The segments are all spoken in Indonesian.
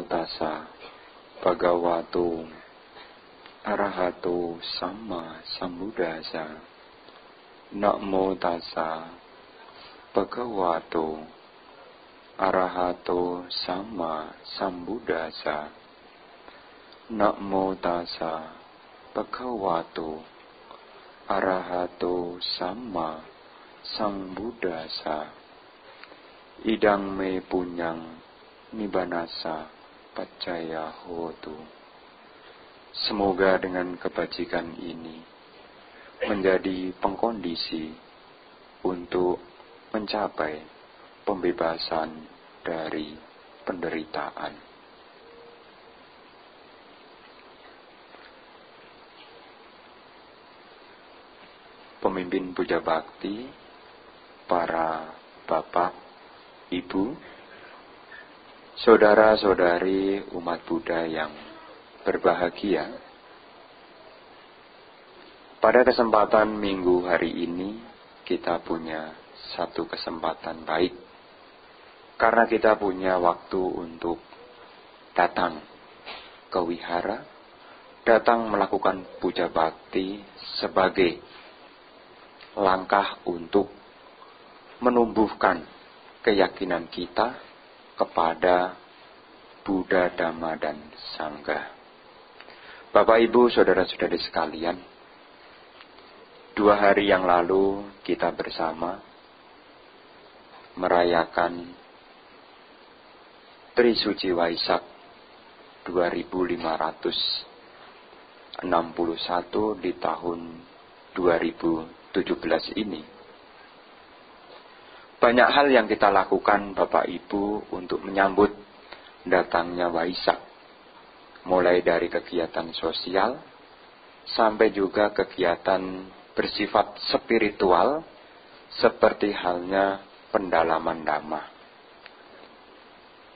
tassa bhagavato arahato samma sambuddhassa. Namo tassa bhagavato arahato samma sambuddhassa. Namo tassa bhagavato arahato samma sambuddhassa. Idang me punyang nibbanassa paccaya hotu. Semoga dengan kebajikan ini menjadi pengkondisi untuk mencapai pembebasan dari penderitaan. Pemimpin puja bakti, para bapak, ibu, saudara-saudari umat Buddha yang berbahagia. Pada kesempatan minggu hari ini, kita punya satu kesempatan baik. Karena kita punya waktu untuk datang ke wihara, datang melakukan puja bakti sebagai langkah untuk menumbuhkan keyakinan kita kepada Buddha, Dhamma, dan Sangha. Bapak, Ibu, saudara-saudari sekalian, 2 hari yang lalu kita bersama merayakan Trisuci Waisak 2561 di tahun 2017 ini. Banyak hal yang kita lakukan Bapak Ibu untuk menyambut datangnya Waisak. Mulai dari kegiatan sosial sampai juga kegiatan bersifat spiritual seperti halnya pendalaman Dhamma.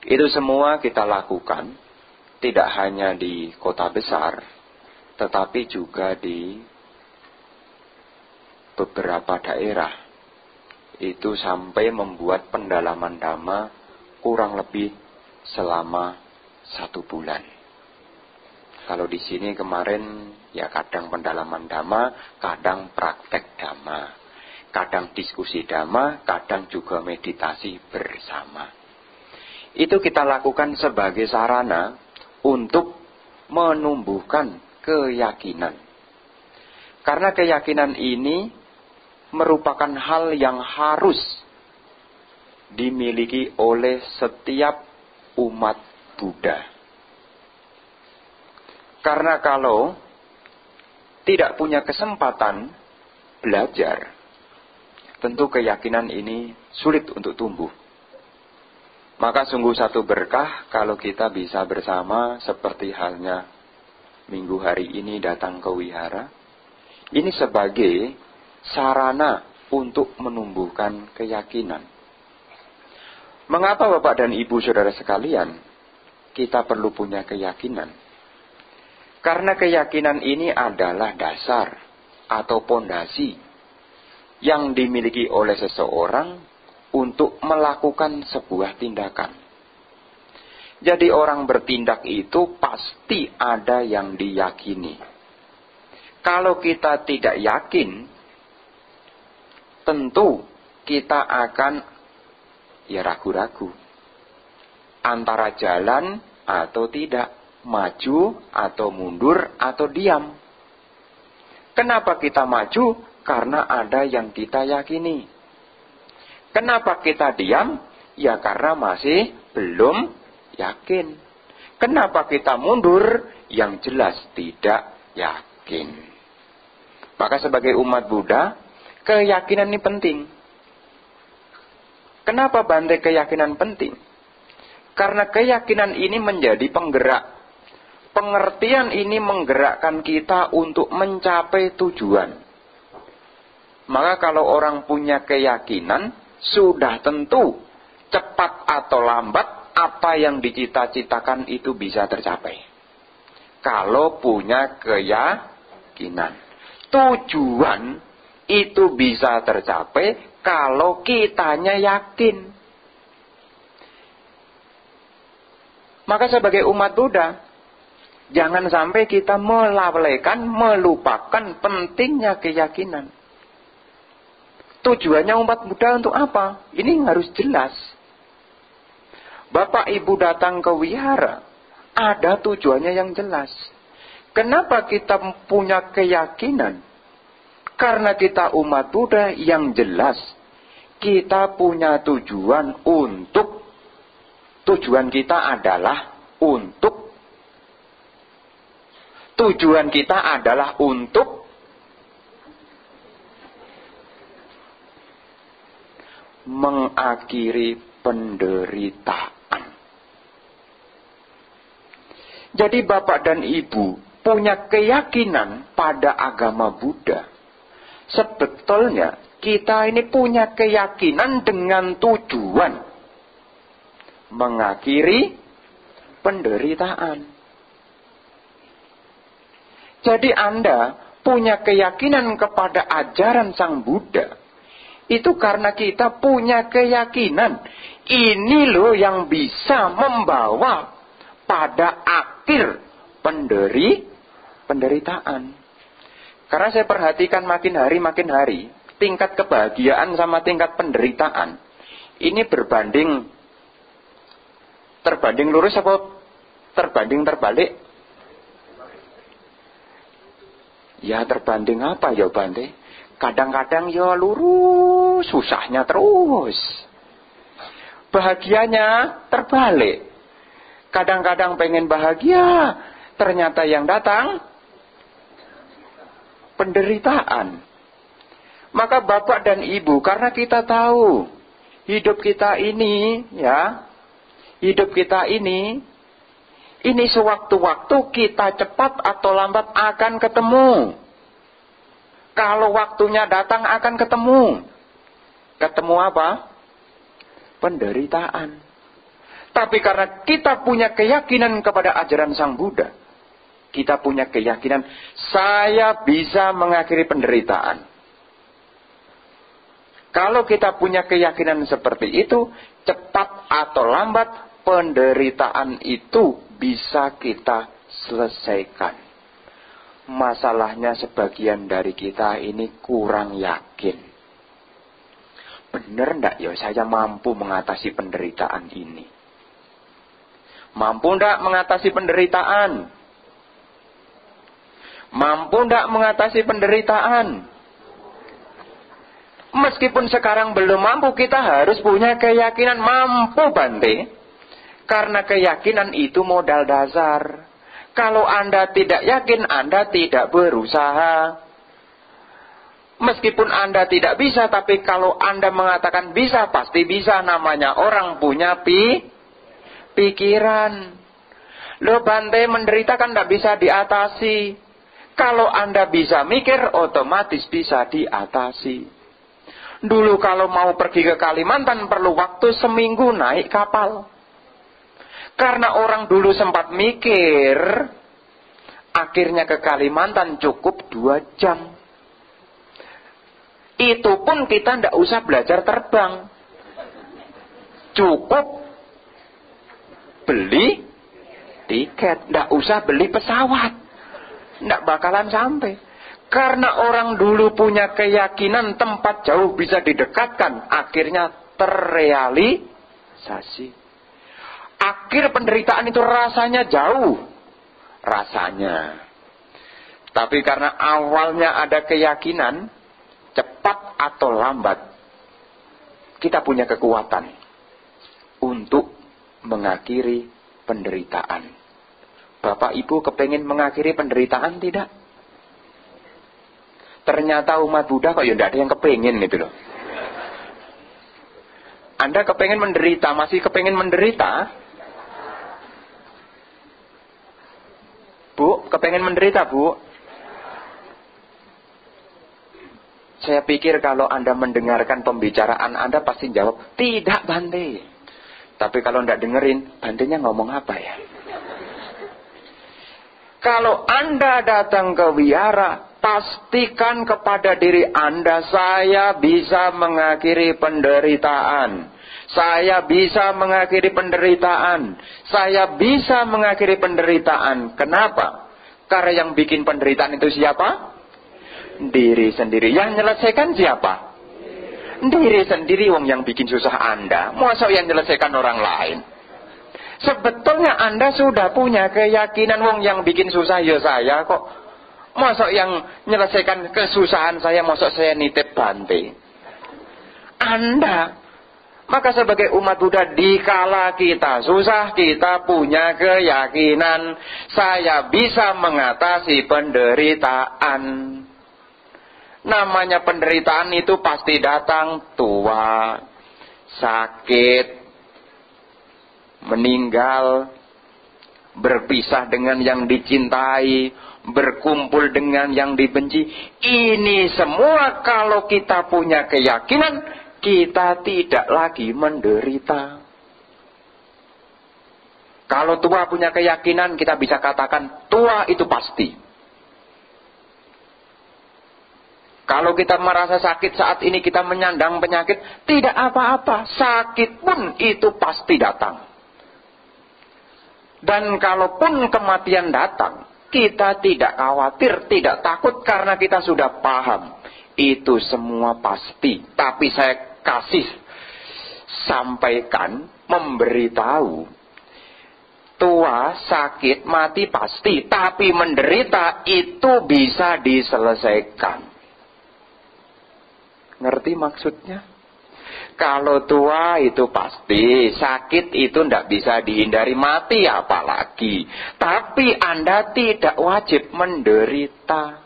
Itu semua kita lakukan tidak hanya di kota besar tetapi juga di beberapa daerah. Itu sampai membuat pendalaman Dhamma kurang lebih selama 1 bulan. Kalau di sini kemarin ya kadang pendalaman Dhamma, kadang praktek Dhamma, kadang diskusi Dhamma, kadang juga meditasi bersama. Itu kita lakukan sebagai sarana untuk menumbuhkan keyakinan. Karena keyakinan ini merupakan hal yang harus dimiliki oleh setiap umat Buddha. Karena kalau tidak punya kesempatan belajar, tentu keyakinan ini sulit untuk tumbuh. Maka sungguh satu berkah kalau kita bisa bersama seperti halnya minggu hari ini datang ke wihara. Ini sebagai sarana untuk menumbuhkan keyakinan. Mengapa Bapak dan Ibu saudara sekalian kita perlu punya keyakinan? Karena keyakinan ini adalah dasar atau pondasi yang dimiliki oleh seseorang untuk melakukan sebuah tindakan. Jadi orang bertindak itu pasti ada yang diyakini. Kalau kita tidak yakin, tentu kita akan ragu-ragu antara jalan atau tidak, maju atau mundur atau diam. Kenapa kita maju? Karena ada yang kita yakini. Kenapa kita diam? Ya karena masih belum yakin. Kenapa kita mundur? Yang jelas tidak yakin. Maka sebagai umat Buddha, keyakinan ini penting. Kenapa Bante keyakinan penting? Karena keyakinan ini menjadi penggerak. Pengertian ini menggerakkan kita untuk mencapai tujuan. Maka kalau orang punya keyakinan, sudah tentu cepat atau lambat apa yang dicita-citakan itu bisa tercapai. Kalau punya keyakinan. Tujuan itu bisa tercapai kalau kitanya yakin. Maka sebagai umat Buddha, jangan sampai kita melalaikan, melupakan pentingnya keyakinan. Tujuannya umat Buddha untuk apa? Ini harus jelas. Bapak Ibu datang ke wihara, ada tujuannya yang jelas. Kenapa kita punya keyakinan? Karena kita umat Buddha yang jelas. Kita punya tujuan untuk, tujuan kita adalah untuk, tujuan kita adalah untuk mengakhiri penderitaan. Jadi Bapak dan Ibu punya keyakinan pada agama Buddha. Sebetulnya kita ini punya keyakinan dengan tujuan mengakhiri penderitaan. Jadi Anda punya keyakinan kepada ajaran Sang Buddha. Itu karena kita punya keyakinan. Ini loh yang bisa membawa pada akhir penderitaan. Karena saya perhatikan makin hari, tingkat kebahagiaan sama tingkat penderitaan. Ini terbanding lurus apa terbanding terbalik? Ya terbanding apa ya Bante? Kadang-kadang ya lurus, susahnya terus. Bahagianya terbalik. Kadang-kadang pengen bahagia, ternyata yang datang penderitaan. Maka Bapak dan Ibu, karena kita tahu hidup kita ini sewaktu-waktu kita cepat atau lambat akan ketemu. Kalau waktunya datang akan ketemu. Ketemu apa? Penderitaan. Tapi karena kita punya keyakinan kepada ajaran Sang Buddha, kita punya keyakinan, saya bisa mengakhiri penderitaan. Kalau kita punya keyakinan seperti itu, cepat atau lambat, penderitaan itu bisa kita selesaikan. Masalahnya sebagian dari kita ini kurang yakin. Benar enggak ya saya mampu mengatasi penderitaan ini? Mampu enggak mengatasi penderitaan? Mampu enggak mengatasi penderitaan? Meskipun sekarang belum mampu, kita harus punya keyakinan mampu Bante. Karena keyakinan itu modal dasar. Kalau Anda tidak yakin, Anda tidak berusaha. Meskipun Anda tidak bisa, tapi kalau Anda mengatakan bisa, pasti bisa. Namanya orang punya pikiran. Loh Bante, menderita kan tidak bisa diatasi. Kalau Anda bisa mikir, otomatis bisa diatasi. Dulu kalau mau pergi ke Kalimantan, perlu waktu seminggu naik kapal. Karena orang dulu sempat mikir, akhirnya ke Kalimantan cukup 2 jam. Itu pun kita tidak usah belajar terbang. Cukup beli tiket, tidak usah beli pesawat. Tidak bakalan sampai. Karena orang dulu punya keyakinan tempat jauh bisa didekatkan, akhirnya terrealisasi. Akhir penderitaan itu rasanya jauh. Rasanya. Tapi karena awalnya ada keyakinan, cepat atau lambat, kita punya kekuatan untuk mengakhiri penderitaan. Bapak Ibu kepengen mengakhiri penderitaan tidak? Ternyata umat Buddha kok ya tidak ada yang kepengen gitu loh. Anda kepengen menderita, masih kepengen menderita? Bu, kepengen menderita, Bu? Saya pikir kalau Anda mendengarkan pembicaraan Anda pasti jawab, tidak Bante. Tapi kalau tidak dengerin, Bantenya ngomong apa ya? Kalau Anda datang ke wihara, pastikan kepada diri Anda, saya bisa mengakhiri penderitaan. Saya bisa mengakhiri penderitaan. Saya bisa mengakhiri penderitaan. Kenapa? Karena yang bikin penderitaan itu siapa? Diri sendiri. Yang menyelesaikan siapa? Diri sendiri. Wong yang bikin susah Anda. Masa yang menyelesaikan orang lain? Sebetulnya Anda sudah punya keyakinan wong yang bikin susah ya saya kok. Masa yang menyelesaikan kesusahan saya, masa saya nitip Bante? Anda. Maka sebagai umat Buddha, dikala kita susah, kita punya keyakinan saya bisa mengatasi penderitaan. Namanya penderitaan itu pasti datang, tua, sakit, meninggal, berpisah dengan yang dicintai, berkumpul dengan yang dibenci. Ini semua kalau kita punya keyakinan, kita tidak lagi menderita. Kalau tua punya keyakinan, kita bisa katakan tua itu pasti. Kalau kita merasa sakit saat ini, kita menyandang penyakit, tidak apa-apa, sakit pun itu pasti datang. Dan kalaupun kematian datang, kita tidak khawatir, tidak takut karena kita sudah paham. Itu semua pasti. Tapi saya kasih sampaikan, memberitahu, tua, sakit, mati pasti, tapi menderita itu bisa diselesaikan. Ngerti maksudnya? Kalau tua itu pasti, sakit itu tidak bisa dihindari, mati apalagi. Tapi Anda tidak wajib menderita.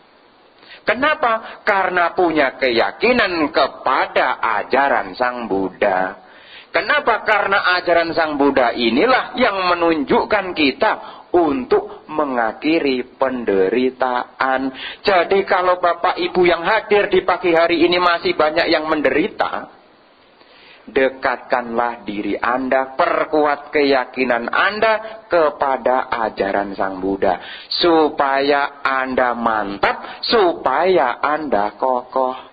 Kenapa? Karena punya keyakinan kepada ajaran Sang Buddha. Kenapa? Karena ajaran Sang Buddha inilah yang menunjukkan kita untuk mengakhiri penderitaan. Jadi kalau Bapak Ibu yang hadir di pagi hari ini masih banyak yang menderita, dekatkanlah diri Anda, perkuat keyakinan Anda kepada ajaran Sang Buddha. Supaya Anda mantap, supaya Anda kokoh.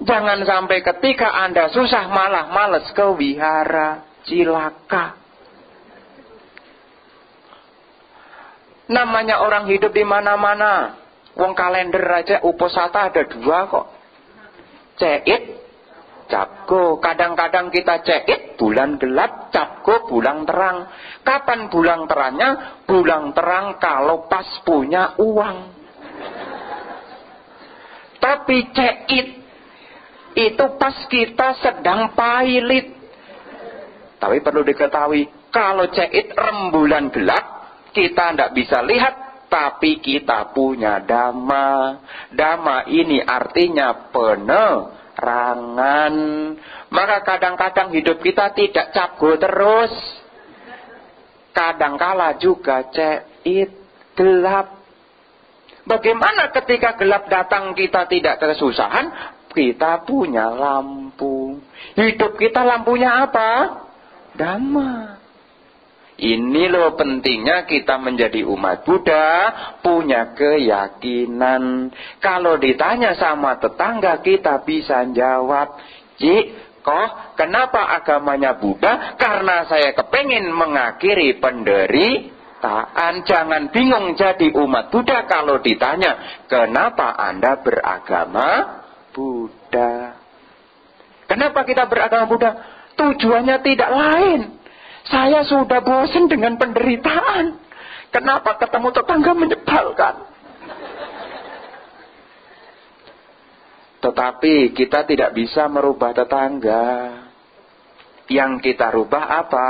Jangan sampai ketika Anda susah malah males ke wihara, cilaka. Namanya orang hidup di mana-mana. Wong kalender aja uposata ada 2 kok. Ceit, Capgo. Kadang-kadang kita ceit bulan gelap, Capgo bulan terang. Kapan bulan terangnya? Bulan terang kalau pas punya uang. Tapi ceit itu pas kita sedang pailit. Tapi perlu diketahui, kalau ceit rembulan gelap, kita tidak bisa lihat, tapi kita punya dhamma. Dhamma ini artinya penerangan. Maka kadang-kadang hidup kita tidak capgo terus. Kadangkala juga ceit, gelap. Bagaimana ketika gelap datang kita tidak kesusahan? Kita punya lampu. Hidup kita lampunya apa? Dhamma. Ini loh pentingnya kita menjadi umat Buddha, punya keyakinan. Kalau ditanya sama tetangga, kita bisa jawab, Cik, kok kenapa agamanya Buddha? Karena saya kepingin mengakhiri penderitaan. Jangan bingung jadi umat Buddha kalau ditanya, kenapa Anda beragama Buddha? Kenapa kita beragama Buddha? Tujuannya tidak lain. Saya sudah bosan dengan penderitaan. Kenapa ketemu tetangga menyebalkan? Tetapi kita tidak bisa merubah tetangga. Yang kita rubah apa?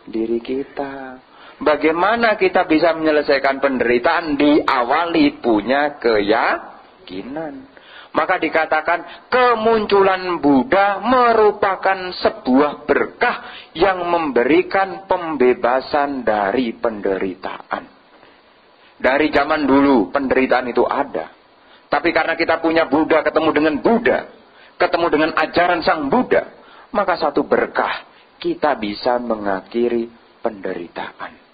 Diri kita. Bagaimana kita bisa menyelesaikan penderitaan? Diawali punya keyakinan. Maka dikatakan kemunculan Buddha merupakan sebuah berkah yang memberikan pembebasan dari penderitaan. Dari zaman dulu penderitaan itu ada. Tapi karena kita punya Buddha, ketemu dengan Buddha, ketemu dengan ajaran Sang Buddha, maka satu berkah kita bisa mengakhiri penderitaan.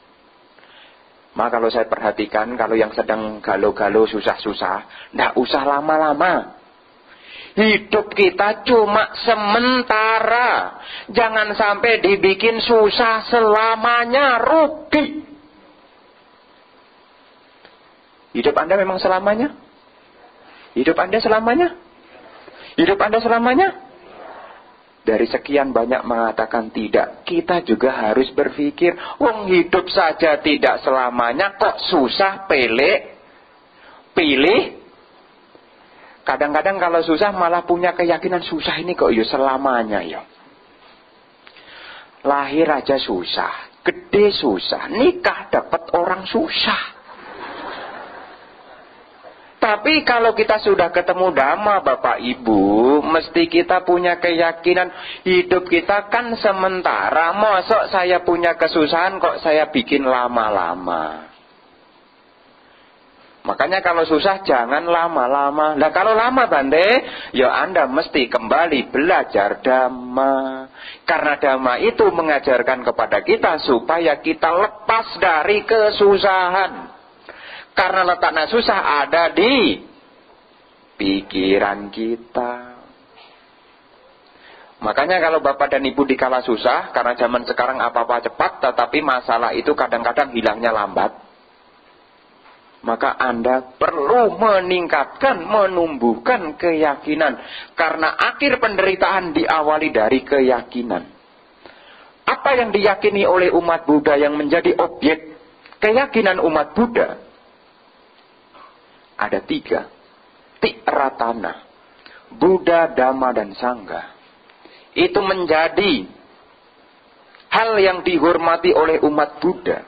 Maka kalau saya perhatikan, kalau yang sedang galau-galau, susah-susah, tidak usah lama-lama. Hidup kita cuma sementara. Jangan sampai dibikin susah selamanya, rugi. Hidup Anda memang selamanya? Hidup Anda selamanya? Hidup Anda selamanya? Dari sekian banyak mengatakan tidak, kita juga harus berpikir, wong hidup saja tidak selamanya, kok susah pilih. Kadang-kadang kalau susah malah punya keyakinan susah ini kok ya selamanya ya. Lahir aja susah, gede susah, nikah dapat orang susah. Tapi kalau kita sudah ketemu Dhamma Bapak Ibu, mesti kita punya keyakinan hidup kita kan sementara. Mosok saya punya kesusahan kok saya bikin lama-lama. Makanya kalau susah jangan lama-lama. Nah kalau lama Bante, ya Anda mesti kembali belajar Dhamma. Karena Dhamma itu mengajarkan kepada kita supaya kita lepas dari kesusahan. Karena letaknya susah ada di pikiran kita. Makanya kalau Bapak dan Ibu dikala susah, karena zaman sekarang apa-apa cepat, tetapi masalah itu kadang-kadang hilangnya lambat. Maka Anda perlu meningkatkan, menumbuhkan keyakinan. Karena akhir penderitaan diawali dari keyakinan. Apa yang diyakini oleh umat Buddha yang menjadi objek keyakinan umat Buddha? Ada 3. Tiratana, Buddha, Dhamma, dan Sangha. Itu menjadi hal yang dihormati oleh umat Buddha.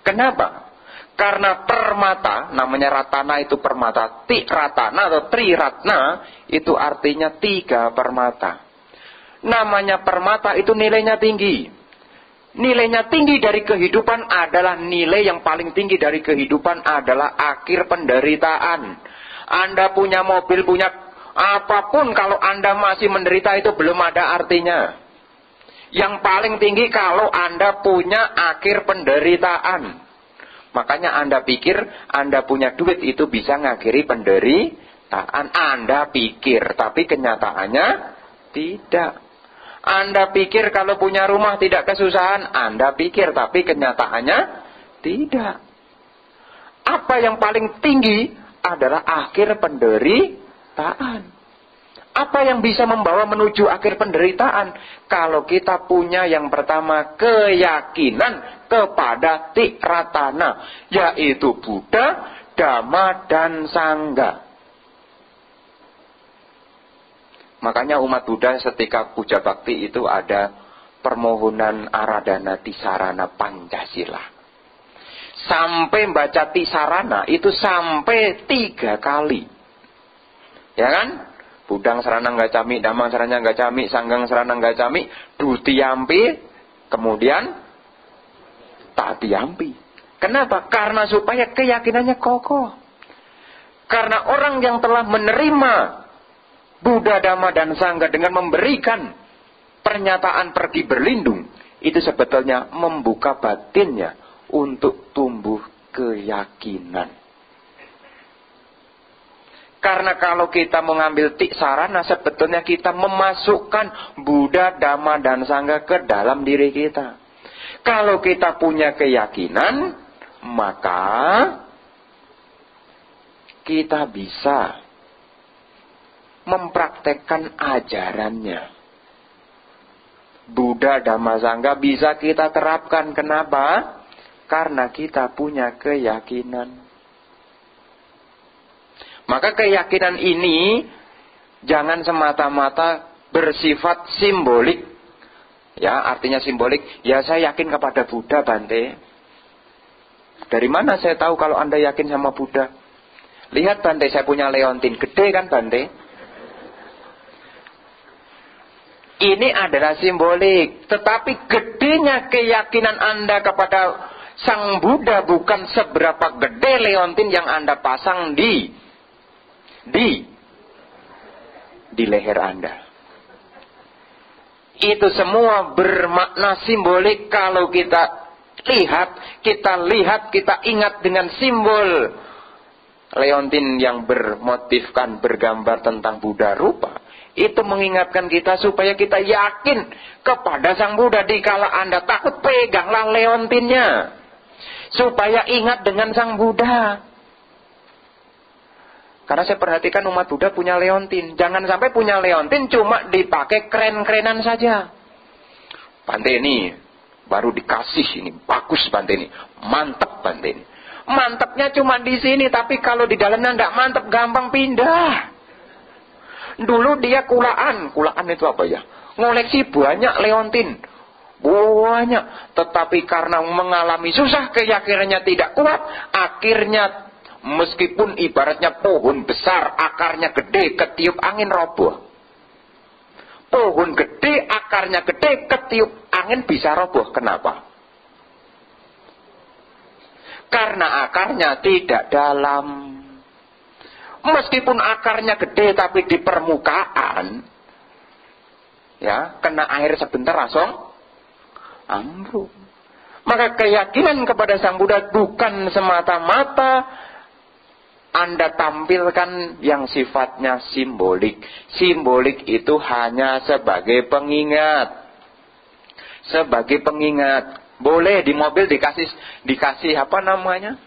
Kenapa? Karena permata, namanya ratana itu permata. Tiratana atau triratna itu artinya 3 permata. Namanya permata itu nilainya tinggi. Nilainya tinggi dari kehidupan adalah nilai yang paling tinggi dari kehidupan adalah akhir penderitaan. Anda punya mobil, punya apapun, kalau Anda masih menderita itu belum ada artinya. Yang paling tinggi kalau Anda punya akhir penderitaan. Makanya Anda pikir Anda punya duit itu bisa ngakhiri penderitaan. Anda pikir, tapi kenyataannya tidak. Anda pikir kalau punya rumah tidak kesusahan. Anda pikir, tapi kenyataannya tidak. Apa yang paling tinggi adalah akhir penderitaan. Apa yang bisa membawa menuju akhir penderitaan? Kalau kita punya yang pertama keyakinan kepada Tiratana, yaitu Buddha, Dhamma, dan Sangha. Makanya umat Buddha ketika puja bakti itu ada permohonan Aradhana Tisarana Pancasila. Sampai baca Tisarana itu sampai 3 kali. Ya kan? Budang Saranang Gacami, Dhammang Saranang Gacami, Sanggang Saranang Gacami, Dutiyampi, kemudian Tatiyampi. Kenapa? Karena supaya keyakinannya kokoh. Karena orang yang telah menerima Buddha, Dhamma, dan Sangha dengan memberikan pernyataan pergi berlindung, itu sebetulnya membuka batinnya untuk tumbuh keyakinan. Karena kalau kita mengambil tiksarana, sebetulnya kita memasukkan Buddha, Dhamma, dan Sangha ke dalam diri kita. Kalau kita punya keyakinan, maka kita bisa mempraktekkan ajarannya. Buddha, Dhamma, Sangha bisa kita terapkan. Kenapa? Karena kita punya keyakinan. Maka keyakinan ini jangan semata-mata bersifat simbolik. Ya, artinya simbolik. Ya, saya yakin kepada Buddha, Bante. Dari mana saya tahu kalau Anda yakin sama Buddha? Lihat, Bante, saya punya leontin. Gede kan, Bante? Ini adalah simbolik. Tetapi gedenya keyakinan Anda kepada Sang Buddha bukan seberapa gede leontin yang Anda pasang di leher Anda. Itu semua bermakna simbolik. Kalau kita lihat, kita ingat dengan simbol leontin yang bermotifkan, bergambar tentang Buddha rupa. Itu mengingatkan kita supaya kita yakin kepada Sang Buddha. Dikala Anda takut, peganglah leontinnya. Supaya ingat dengan Sang Buddha. Karena saya perhatikan umat Buddha punya leontin. Jangan sampai punya leontin cuma dipakai keren-kerenan saja. Bante ini baru dikasih ini, bagus Bante ini, mantep Bante ini. Mantepnya cuma di sini, tapi kalau di dalamnya enggak mantep, gampang pindah. Dulu dia kulaan itu apa ya? Ngoleksi banyak leontin. Banyak. Tetapi karena mengalami susah, keyakinannya tidak kuat, akhirnya meskipun ibaratnya pohon besar, akarnya gede, ketiup angin roboh. Pohon gede, akarnya gede, ketiup angin bisa roboh. Kenapa? Karena akarnya tidak dalam. Meskipun akarnya gede tapi di permukaan, ya, kena air sebentar langsung ambruk. Maka keyakinan kepada Sang Buddha bukan semata-mata Anda tampilkan yang sifatnya simbolik. Simbolik itu hanya sebagai pengingat. Sebagai pengingat. Boleh di mobil dikasih apa namanya?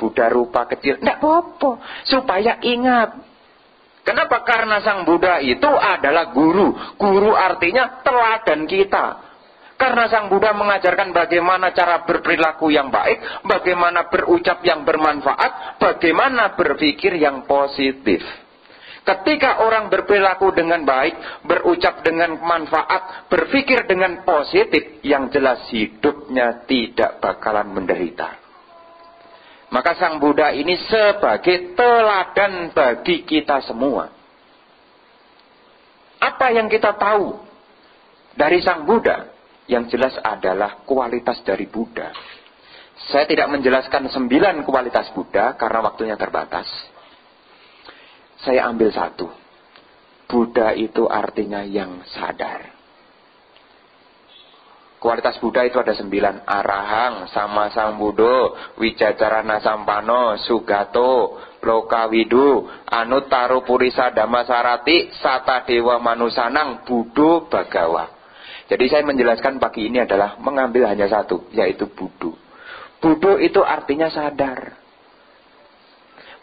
Buddha rupa kecil. Tidak apa-apa. Supaya ingat. Kenapa? Karena Sang Buddha itu adalah guru. Guru artinya teladan kita. Karena Sang Buddha mengajarkan bagaimana cara berperilaku yang baik, bagaimana berucap yang bermanfaat, bagaimana berpikir yang positif. Ketika orang berperilaku dengan baik, berucap dengan manfaat, berpikir dengan positif, yang jelas hidupnya tidak bakalan menderita. Maka Sang Buddha ini sebagai teladan bagi kita semua. Apa yang kita tahu dari Sang Buddha? Yang jelas adalah kualitas dari Buddha. Saya tidak menjelaskan 9 kualitas Buddha karena waktunya terbatas. Saya ambil 1. Buddha itu artinya yang sadar. Kualitas Buddha itu ada 9. Arahang, Sama Sang Buddha, Wijacarana Sampano, Sugato, Lokawidu, Anuttaro Purisa Dhammasarati, Sata Dewa Manusanang, Buddha Bagawa. Jadi saya menjelaskan pagi ini adalah mengambil hanya 1, yaitu Buddha. Buddha itu artinya sadar.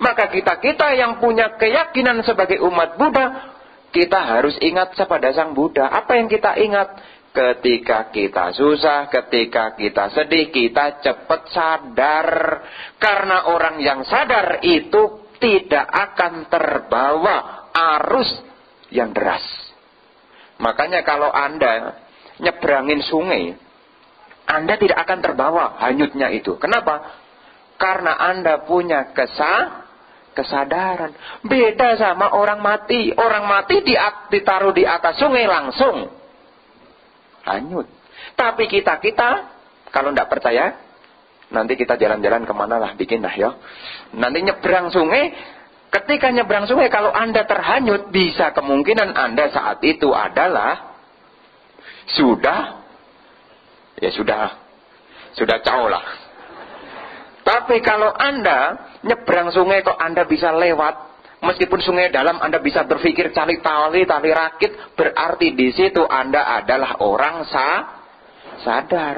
Maka kita yang punya keyakinan sebagai umat Buddha, kita harus ingat kepada Sang Buddha. Apa yang kita ingat? Ketika kita susah, ketika kita sedih, kita cepat sadar. Karena orang yang sadar itu tidak akan terbawa arus yang deras. Makanya kalau Anda nyebrangin sungai, Anda tidak akan terbawa hanyutnya itu. Kenapa? Karena Anda punya kesadaran. Beda sama orang mati. Orang mati ditaruh di atas sungai langsung hanyut. Tapi kita kalau tidak percaya, nanti kita jalan-jalan kemana lah, bikin lah ya. Nanti nyebrang sungai. Ketika nyebrang sungai, kalau Anda terhanyut, bisa kemungkinan Anda saat itu adalah sudah jauh lah. Tapi kalau Anda nyebrang sungai kok Anda bisa lewat, meskipun sungai dalam Anda bisa berpikir cari tali rakit, berarti di situ Anda adalah orang sadar.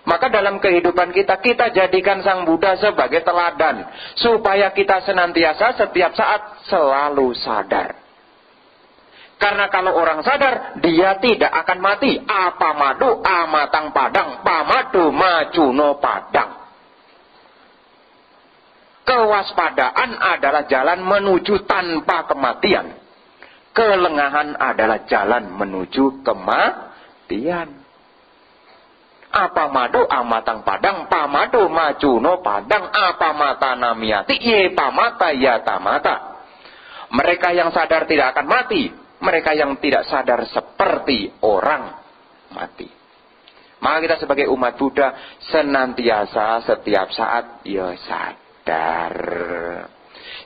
Maka dalam kehidupan kita jadikan Sang Buddha sebagai teladan, supaya kita senantiasa setiap saat selalu sadar. Karena kalau orang sadar, dia tidak akan mati. Apamadu amatang padang, pamadu macuno padang. Kewaspadaan adalah jalan menuju tanpa kematian. Kelengahan adalah jalan menuju kematian. Apamadu amatang padang, pamadu macuno padang, apamata namiati, ye pamata yatamata. Mereka yang sadar tidak akan mati. Mereka yang tidak sadar seperti orang mati. Maka kita sebagai umat Buddha senantiasa setiap saat ya sadar.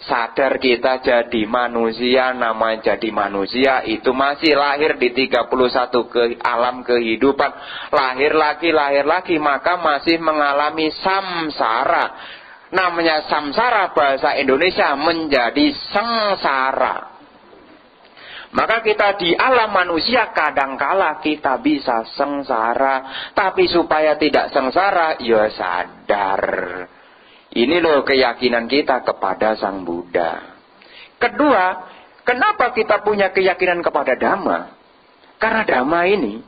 Sadar kita jadi manusia, namanya jadi manusia itu masih lahir di 31 ke alam kehidupan. Lahir lagi, maka masih mengalami samsara. Namanya samsara bahasa Indonesia menjadi sengsara. Maka kita di alam manusia kadangkala kita bisa sengsara. Tapi supaya tidak sengsara, ya sadar. Ini loh keyakinan kita kepada Sang Buddha. Kedua, kenapa kita punya keyakinan kepada Dhamma? Karena Dhamma ini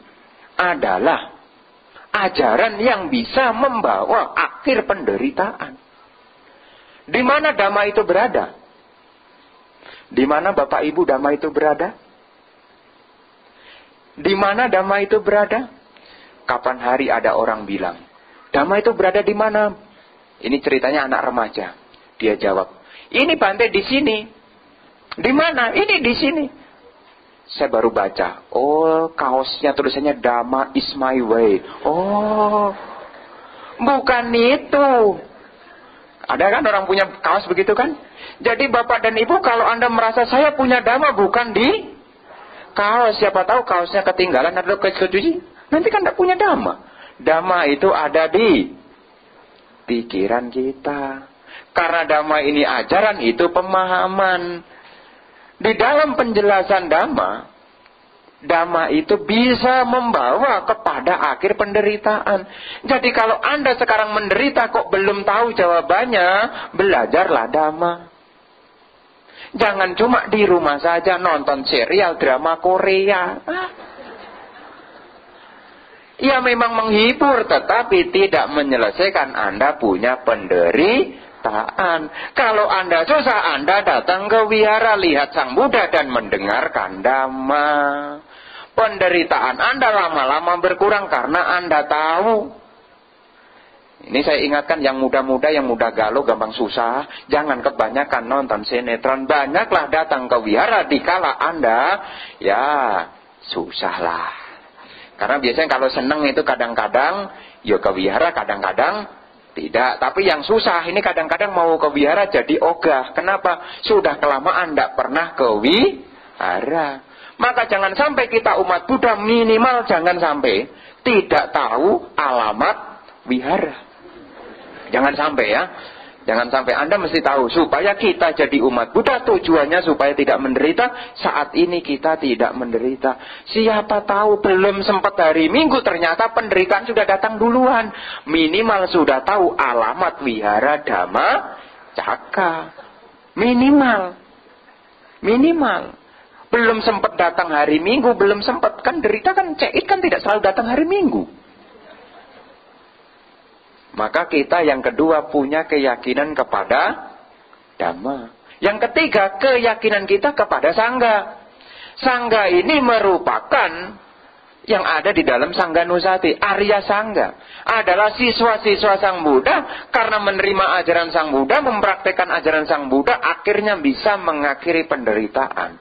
adalah ajaran yang bisa membawa akhir penderitaan. Di mana Dhamma itu berada? Di mana Bapak Ibu Dhamma itu berada? Di mana Dhamma itu berada? Kapan hari ada orang bilang, Dhamma itu berada di mana? Ini ceritanya anak remaja. Dia jawab, ini Bante di sini. Di mana? Ini di sini. Saya baru baca. Oh, kaosnya tulisannya Dhamma is my way. Oh, bukan itu. Ada kan orang punya kaos begitu kan? Jadi Bapak dan Ibu, kalau Anda merasa saya punya Dhamma bukan di kaos. Siapa tahu kaosnya ketinggalan atau kecuci. Nanti kan tidak punya Dhamma. Dhamma itu ada di pikiran kita. Karena Dhamma ini ajaran, itu pemahaman. Di dalam penjelasan Dhamma, Dhamma itu bisa membawa kepada akhir penderitaan. Jadi kalau Anda sekarang menderita kok belum tahu jawabannya, belajarlah Dhamma. Jangan cuma di rumah saja nonton serial drama Korea. Ya memang menghibur, tetapi tidak menyelesaikan Anda punya penderitaan. Kalau Anda susah, Anda datang ke wihara, lihat Sang Buddha dan mendengarkan Dhamma. Penderitaan Anda lama-lama berkurang karena Anda tahu. Ini saya ingatkan yang muda-muda, yang muda galau, gampang susah. Jangan kebanyakan nonton sinetron. Banyaklah datang ke wihara dikala Anda, ya susahlah. Karena biasanya kalau seneng itu kadang-kadang, ya ke wihara, kadang-kadang tidak. Tapi yang susah ini kadang-kadang mau ke wihara jadi ogah. Kenapa? Sudah kelamaan tidak pernah ke wihara. Maka jangan sampai kita umat Buddha, minimal jangan sampai tidak tahu alamat wihara. Jangan sampai ya. Jangan sampai. Anda mesti tahu supaya kita jadi umat Buddha, tujuannya supaya tidak menderita. Saat ini kita tidak menderita. Siapa tahu belum sempat hari Minggu ternyata penderitaan sudah datang duluan. Minimal sudah tahu alamat wihara Dhamma Caka. Minimal. Belum sempat datang hari Minggu, belum sempat. Kan derita kan, cekit kan tidak selalu datang hari Minggu. Maka kita yang kedua punya keyakinan kepada Dhamma. Yang ketiga, keyakinan kita kepada Sangga. Sangga ini merupakan yang ada di dalam Sangga Nusati. Arya Sangga adalah siswa-siswa Sang Buddha. Karena menerima ajaran Sang Buddha, mempraktekkan ajaran Sang Buddha, akhirnya bisa mengakhiri penderitaan.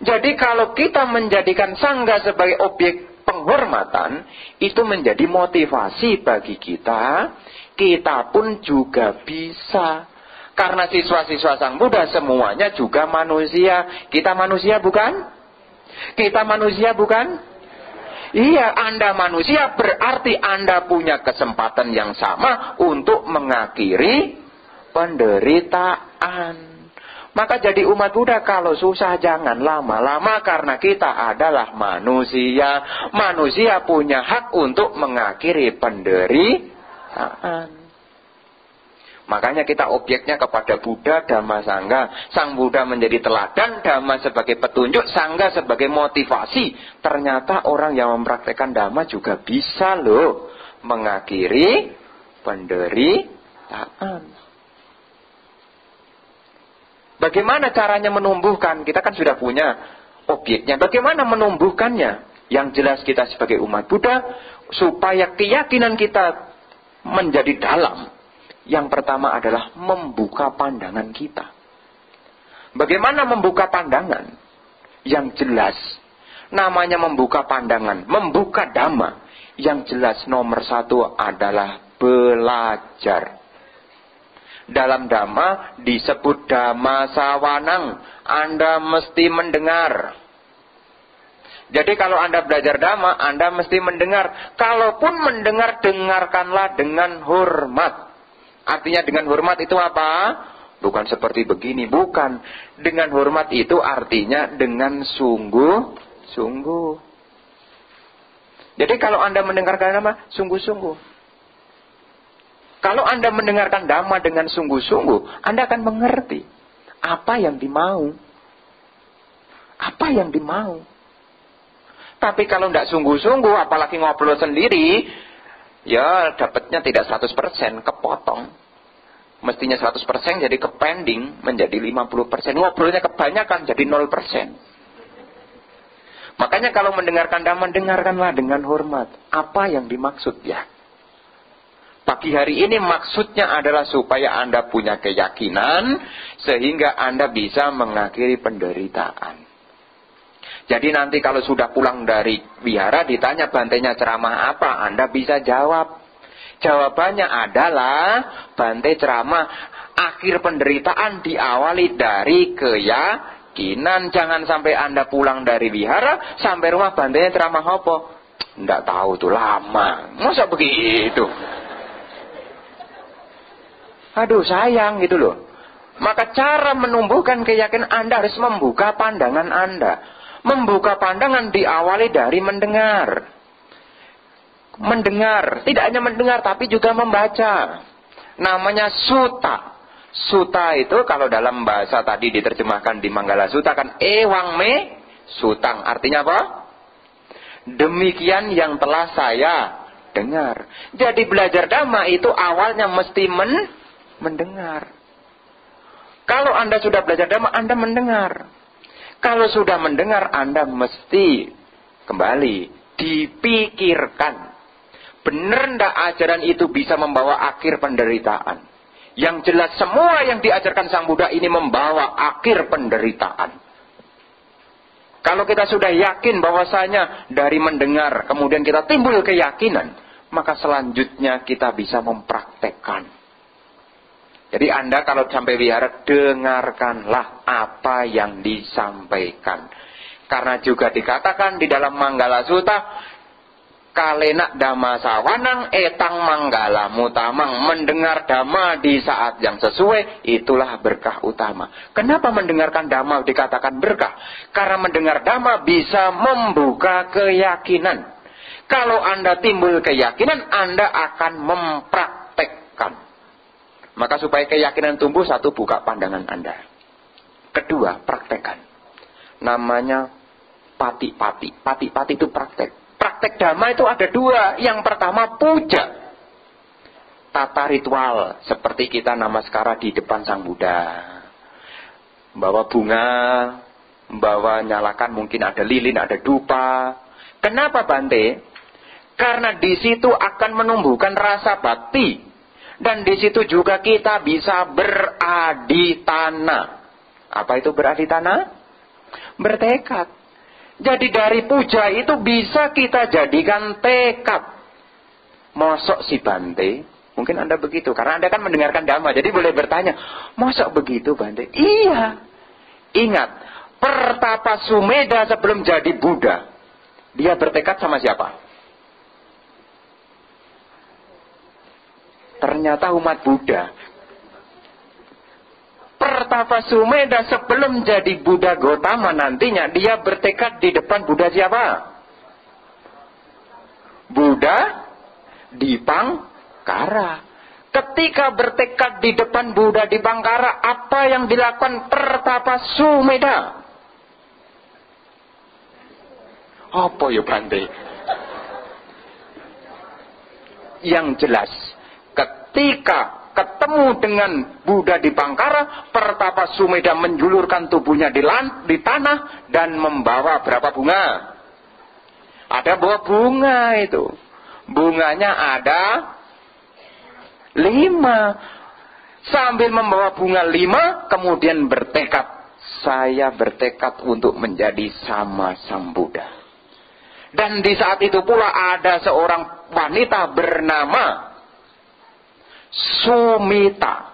Jadi kalau kita menjadikan Sangga sebagai objek penghormatan, itu menjadi motivasi bagi kita. Kita pun juga bisa. Karena siswa-siswa Sang Buddha semuanya juga manusia. Kita manusia bukan? Kita manusia bukan? Iya, Anda manusia berarti Anda punya kesempatan yang sama untuk mengakhiri penderitaan. Maka jadi umat Buddha kalau susah jangan lama-lama karena kita adalah manusia. Manusia punya hak untuk mengakhiri penderitaan. Makanya kita objeknya kepada Buddha, Dhamma, Sangga. Sang Buddha menjadi teladan, Dhamma sebagai petunjuk, Sangga sebagai motivasi. Ternyata orang yang mempraktekkan Dhamma juga bisa loh mengakhiri penderitaan. Bagaimana caranya menumbuhkan? Kita kan sudah punya objeknya. Bagaimana menumbuhkannya? Yang jelas kita sebagai umat Buddha, supaya keyakinan kita menjadi dalam. Yang pertama adalah membuka pandangan kita. Bagaimana membuka pandangan? Yang jelas, namanya membuka pandangan, membuka Dhamma. Yang jelas nomor satu adalah belajar. Dalam Dhamma disebut Dhamma Sawanang. Anda mesti mendengar. Jadi kalau Anda belajar Dhamma, Anda mesti mendengar. Kalaupun mendengar, dengarkanlah dengan hormat. Artinya dengan hormat itu apa? Bukan seperti begini, bukan. Dengan hormat itu artinya dengan sungguh-sungguh. Jadi kalau Anda mendengarkan Dhamma, sungguh-sungguh. Kalau Anda mendengarkan Dhamma dengan sungguh-sungguh, Anda akan mengerti apa yang dimau. Apa yang dimau. Tapi kalau tidak sungguh-sungguh, apalagi ngobrol sendiri, ya dapatnya tidak 100%, kepotong. Mestinya 100% jadi kepending, menjadi 50%. Ngobrolnya kebanyakan jadi 0%. Makanya kalau mendengarkan Dhamma, dengarkanlah dengan hormat. Apa yang dimaksud ya? Pagi hari ini maksudnya adalah supaya Anda punya keyakinan, sehingga Anda bisa mengakhiri penderitaan. Jadi nanti kalau sudah pulang dari wihara ditanya Bantenya ceramah apa, Anda bisa jawab. Jawabannya adalah Bante ceramah akhir penderitaan diawali dari keyakinan. Jangan sampai Anda pulang dari wihara sampai rumah Bantenya ceramah apa? Tidak tahu tuh, lama. Masa begitu? Aduh sayang gitu loh. Maka cara menumbuhkan keyakinan Anda harus membuka pandangan Anda. Membuka pandangan diawali dari mendengar. Mendengar, tidak hanya mendengar tapi juga membaca. Namanya sutta. Sutta itu kalau dalam bahasa tadi diterjemahkan di Manggala Sutta kan ewang me sutang. Artinya apa? Demikian yang telah saya dengar. Jadi belajar Dhamma itu awalnya mesti mendengar. Kalau Anda sudah belajar Dhamma, Anda mendengar. Kalau sudah mendengar, Anda mesti kembali dipikirkan. Benar ndak ajaran itu bisa membawa akhir penderitaan? Yang jelas semua yang diajarkan Sang Buddha ini membawa akhir penderitaan. Kalau kita sudah yakin bahwasanya dari mendengar, kemudian kita timbul keyakinan, maka selanjutnya kita bisa mempraktekkan. Jadi Anda kalau sampai wihara, dengarkanlah apa yang disampaikan. Karena juga dikatakan di dalam Manggala Sutta, Kalena Dhamma Sawanang etang Manggala Mutamang. Mendengar Dhamma di saat yang sesuai, itulah berkah utama. Kenapa mendengarkan Dhamma dikatakan berkah? Karena mendengar Dhamma bisa membuka keyakinan. Kalau Anda timbul keyakinan, Anda akan mempraktekkan. Maka supaya keyakinan tumbuh, satu, buka pandangan Anda. Kedua, praktekkan. Namanya pati-pati. Pati-pati itu praktek. Praktek Dhamma itu ada dua. Yang pertama, puja. Tata ritual. Seperti kita namaskara di depan Sang Buddha. Bawa bunga. Bawa nyalakan, mungkin ada lilin, ada dupa. Kenapa Bante? Karena di situ akan menumbuhkan rasa bakti. Dan di situ juga kita bisa beraditana. Apa itu beraditana? Bertekad. Jadi dari puja itu bisa kita jadikan tekad. Mosok si Bante? Mungkin Anda begitu. Karena Anda kan mendengarkan Dhamma. Jadi boleh bertanya, mosok begitu Bante? Iya. Ingat, Pertapa Sumedha sebelum jadi Buddha, dia bertekad sama siapa? Ternyata umat Buddha. Pertapa Sumedha sebelum jadi Buddha Gotama nantinya, dia bertekad di depan Buddha siapa? Buddha Dipangkara. Ketika bertekad di depan Buddha Dipangkara, apa yang dilakukan Pertapa Sumedha? Apa ya Bante? Yang jelas, ketika ketemu dengan Buddha Dipangkara, Pertapa Sumedha menjulurkan tubuhnya di tanah dan membawa berapa bunga? Ada bawa bunga itu. Bunganya ada 5. Sambil membawa bunga 5, kemudian bertekad. Saya bertekad untuk menjadi sama Sang Buddha. Dan di saat itu pula ada seorang wanita bernama Sumita.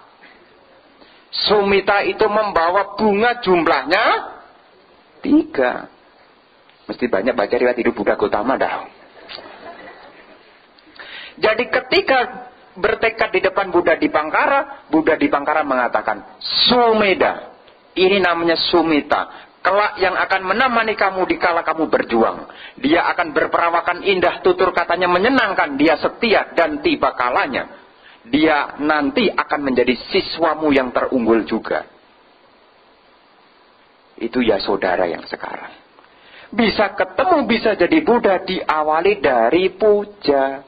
Sumita itu membawa bunga jumlahnya 3. Mesti banyak baca riwayat hidup Buddha Gotama dah. Jadi ketika bertekad di depan Buddha Dipangkara mengatakan, Sumeda, ini namanya Sumita, kelak yang akan menemani kamu dikala kamu berjuang. Dia akan berperawakan indah, tutur katanya menyenangkan, dia setia, dan tiba kalanya dia nanti akan menjadi siswamu yang terunggul juga. Itu ya saudara yang sekarang. Bisa ketemu, bisa jadi Buddha diawali dari puja.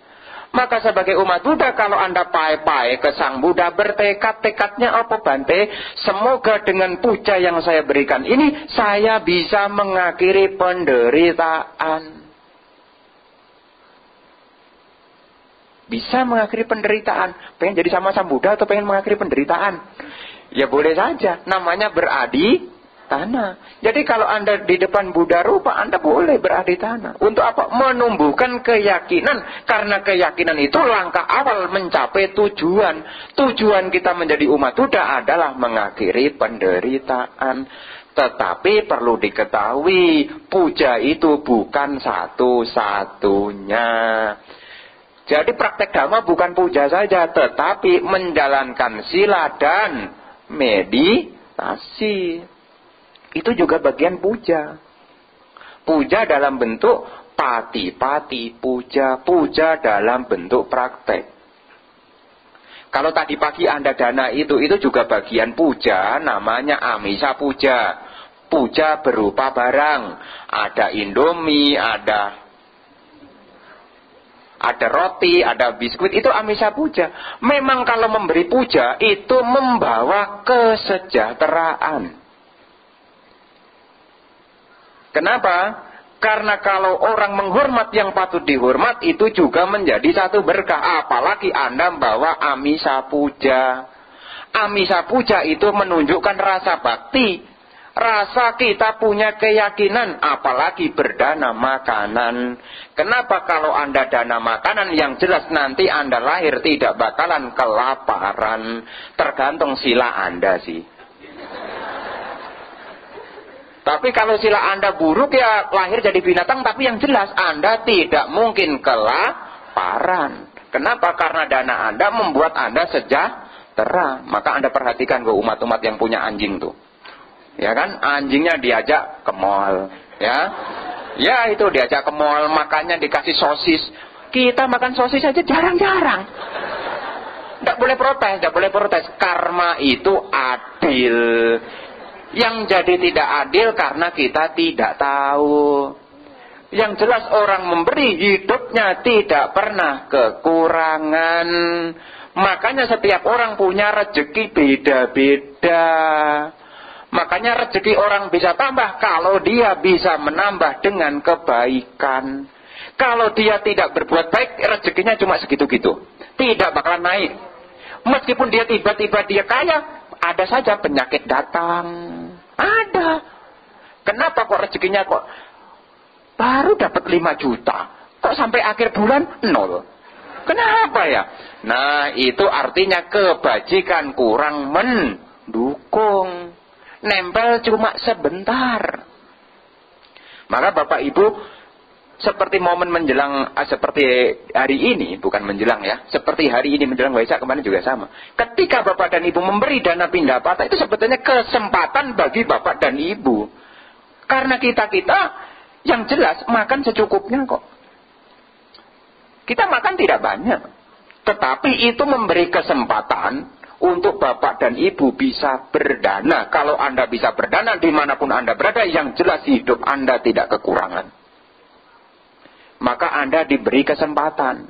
Maka sebagai umat Buddha, kalau Anda pai-pai ke Sang Buddha, bertekad-tekadnya apa Bante? Semoga dengan puja yang saya berikan ini, saya bisa mengakhiri penderitaan. Bisa mengakhiri penderitaan. Pengen jadi sama Sang Buddha atau pengen mengakhiri penderitaan? Ya boleh saja, namanya beradi tanah. Jadi kalau Anda di depan Buddha rupa, Anda boleh beradi tanah. Untuk apa? Menumbuhkan keyakinan. Karena keyakinan itu langkah awal mencapai tujuan. Tujuan kita menjadi umat Buddha adalah mengakhiri penderitaan. Tetapi perlu diketahui, puja itu bukan satu-satunya. Jadi praktek dhamma bukan puja saja, tetapi menjalankan sila dan meditasi. Itu juga bagian puja. Puja dalam bentuk pati-pati, puja dalam bentuk praktek. Kalau tadi pagi Anda dana itu juga bagian puja, namanya amisa puja. Puja berupa barang. Ada Indomie, ada roti, ada biskuit, itu amisa puja. Memang kalau memberi puja itu membawa kesejahteraan. Kenapa? Karena kalau orang menghormat yang patut dihormat, itu juga menjadi satu berkah. Apalagi Anda membawa amisa puja. Amisa puja itu menunjukkan rasa bakti. Rasa kita punya keyakinan, apalagi berdana makanan. Kenapa kalau Anda dana makanan, yang jelas nanti Anda lahir tidak bakalan kelaparan. Tergantung sila Anda sih. Tapi kalau sila Anda buruk, ya lahir jadi binatang, tapi yang jelas Anda tidak mungkin kelaparan. Kenapa? Karena dana Anda membuat Anda sejahtera. Maka Anda perhatikan ke umat-umat yang punya anjing tuh. Ya kan? Anjingnya diajak ke mall. Ya itu diajak ke mall, makannya dikasih sosis. Kita makan sosis aja jarang-jarang. Tidak boleh protes. Karma itu adil. Yang jadi tidak adil karena kita tidak tahu. Yang jelas orang memberi hidupnya tidak pernah kekurangan. Makanya setiap orang punya rezeki beda-beda. Makanya rezeki orang bisa tambah kalau dia bisa menambah dengan kebaikan. Kalau dia tidak berbuat baik, rezekinya cuma segitu-gitu. Tidak bakalan naik. Meskipun dia tiba-tiba dia kaya, ada saja penyakit datang. Ada. Kenapa kok rezekinya kok baru dapat 5 juta? Kok sampai akhir bulan 0? Kenapa ya? Nah, itu artinya kebajikan kurang mendukung. Nempel cuma sebentar. Maka Bapak Ibu, seperti momen menjelang, seperti hari ini, bukan menjelang ya, seperti hari ini menjelang Waisak kemarin juga sama. Ketika Bapak dan Ibu memberi dana pindapata, itu sebetulnya kesempatan bagi Bapak dan Ibu. Karena kita yang jelas makan secukupnya kok. Kita makan tidak banyak. Tetapi itu memberi kesempatan untuk Bapak dan Ibu bisa berdana. Kalau Anda bisa berdana dimanapun Anda berada, yang jelas hidup Anda tidak kekurangan. Maka Anda diberi kesempatan.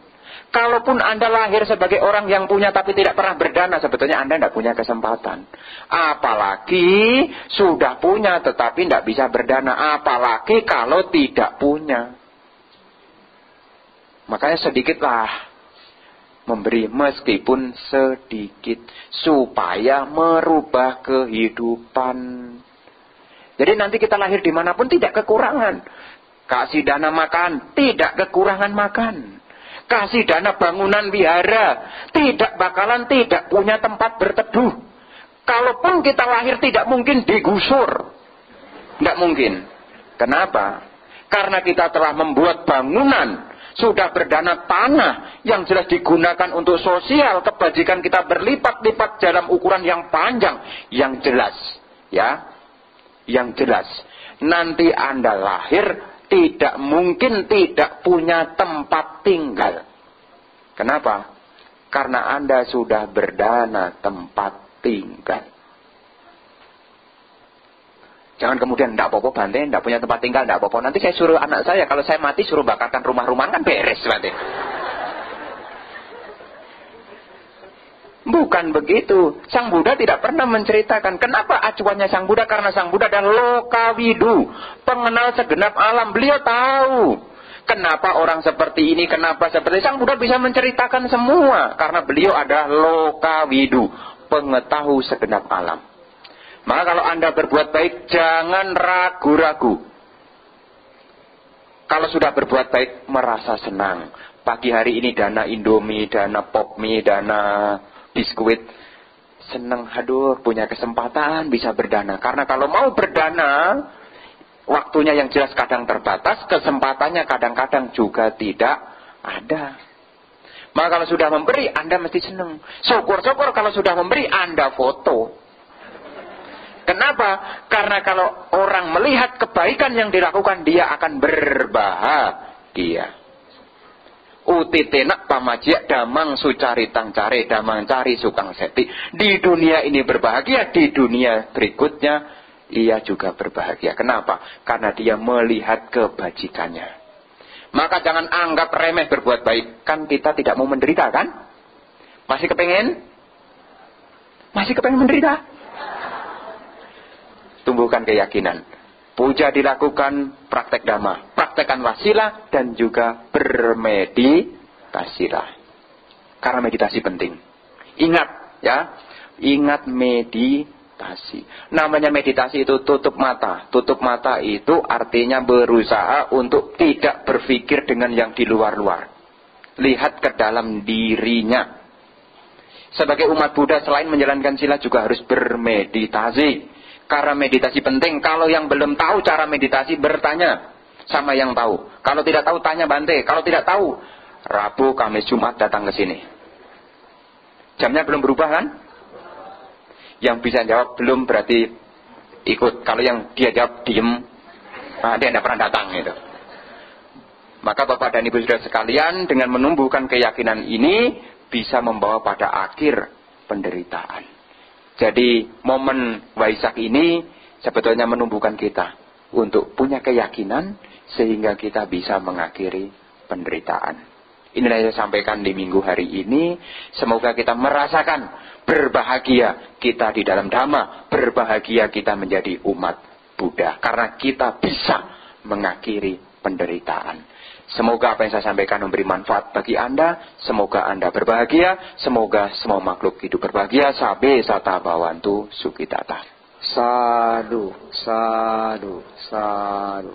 Kalaupun Anda lahir sebagai orang yang punya tapi tidak pernah berdana, sebetulnya Anda tidak punya kesempatan. Apalagi sudah punya tetapi tidak bisa berdana. Apalagi kalau tidak punya. Makanya sedikitlah memberi, meskipun sedikit, supaya merubah kehidupan. Jadi nanti kita lahir dimanapun tidak kekurangan. Kasih dana makan, tidak kekurangan makan. Kasih dana bangunan wihara, tidak bakalan tidak punya tempat berteduh. Kalaupun kita lahir tidak mungkin digusur. Tidak mungkin. Kenapa? Karena kita telah membuat bangunan Sudah berdana tanah yang jelas digunakan untuk sosial, kebajikan kita berlipat-lipat dalam ukuran yang panjang, yang jelas, ya, yang jelas. Nanti Anda lahir tidak mungkin tidak punya tempat tinggal. Kenapa? Karena Anda sudah berdana tempat tinggal. Jangan kemudian, tidak apa-apa Bante, tidak punya tempat tinggal, tidak apa-apa. Nanti saya suruh anak saya, kalau saya mati suruh bakarkan rumah-rumahan, kan beres Bante. Bukan begitu. Sang Buddha tidak pernah menceritakan. Kenapa acuannya Sang Buddha? Karena Sang Buddha adalah lokawidu, pengenal segenap alam. Beliau tahu kenapa orang seperti ini, kenapa seperti ini. Sang Buddha bisa menceritakan semua. Karena beliau adalah lokawidu, pengetahu segenap alam. Maka kalau Anda berbuat baik, jangan ragu-ragu. Kalau sudah berbuat baik, merasa senang. Pagi hari ini dana Indomie, dana Popmie, dana biskuit. Senang, aduh, punya kesempatan bisa berdana. Karena kalau mau berdana, waktunya yang jelas kadang terbatas, kesempatannya kadang-kadang juga tidak ada. Maka kalau sudah memberi, Anda mesti senang. Syukur-syukur kalau sudah memberi, Anda foto. Kenapa? Karena kalau orang melihat kebaikan yang dilakukan, dia akan berbahagia. Utitenak pamajia damang sucaritang care damang cari sukang seti. Di dunia ini berbahagia, di dunia berikutnya ia juga berbahagia. Kenapa? Karena dia melihat kebajikannya. Maka jangan anggap remeh berbuat baik. Kan kita tidak mau menderita, kan? Masih kepengen? Masih kepengen menderita? Tumbuhkan keyakinan. Puja dilakukan, praktek dhamma. Praktekkanlah sila dan juga bermeditasilah. Karena meditasi penting. Ingat ya, ingat meditasi. Namanya meditasi itu tutup mata. Tutup mata itu artinya berusaha untuk tidak berpikir dengan yang di luar-luar. Lihat ke dalam dirinya. Sebagai umat Buddha selain menjalankan sila juga harus bermeditasi. Karena meditasi penting. Kalau yang belum tahu cara meditasi, bertanya sama yang tahu. Kalau tidak tahu, tanya Bante. Kalau tidak tahu, Rabu, Kamis, Jumat datang ke sini. Jamnya belum berubah kan? Yang bisa jawab belum berarti ikut. Kalau yang dia jawab diem, nah, dia tidak pernah datang gitu. Maka Bapak dan Ibu Saudara sekalian, dengan menumbuhkan keyakinan ini bisa membawa pada akhir penderitaan. Jadi momen Waisak ini sebetulnya menumbuhkan kita untuk punya keyakinan sehingga kita bisa mengakhiri penderitaan. Inilah yang saya sampaikan di minggu hari ini. Semoga kita merasakan berbahagia kita di dalam Dhamma, berbahagia kita menjadi umat Buddha. Karena kita bisa mengakhiri penderitaan. Semoga apa yang saya sampaikan memberi manfaat bagi Anda. Semoga Anda berbahagia. Semoga semua makhluk hidup berbahagia. Sabe sata bawantu sukitata. Sadu, sadu, sadu.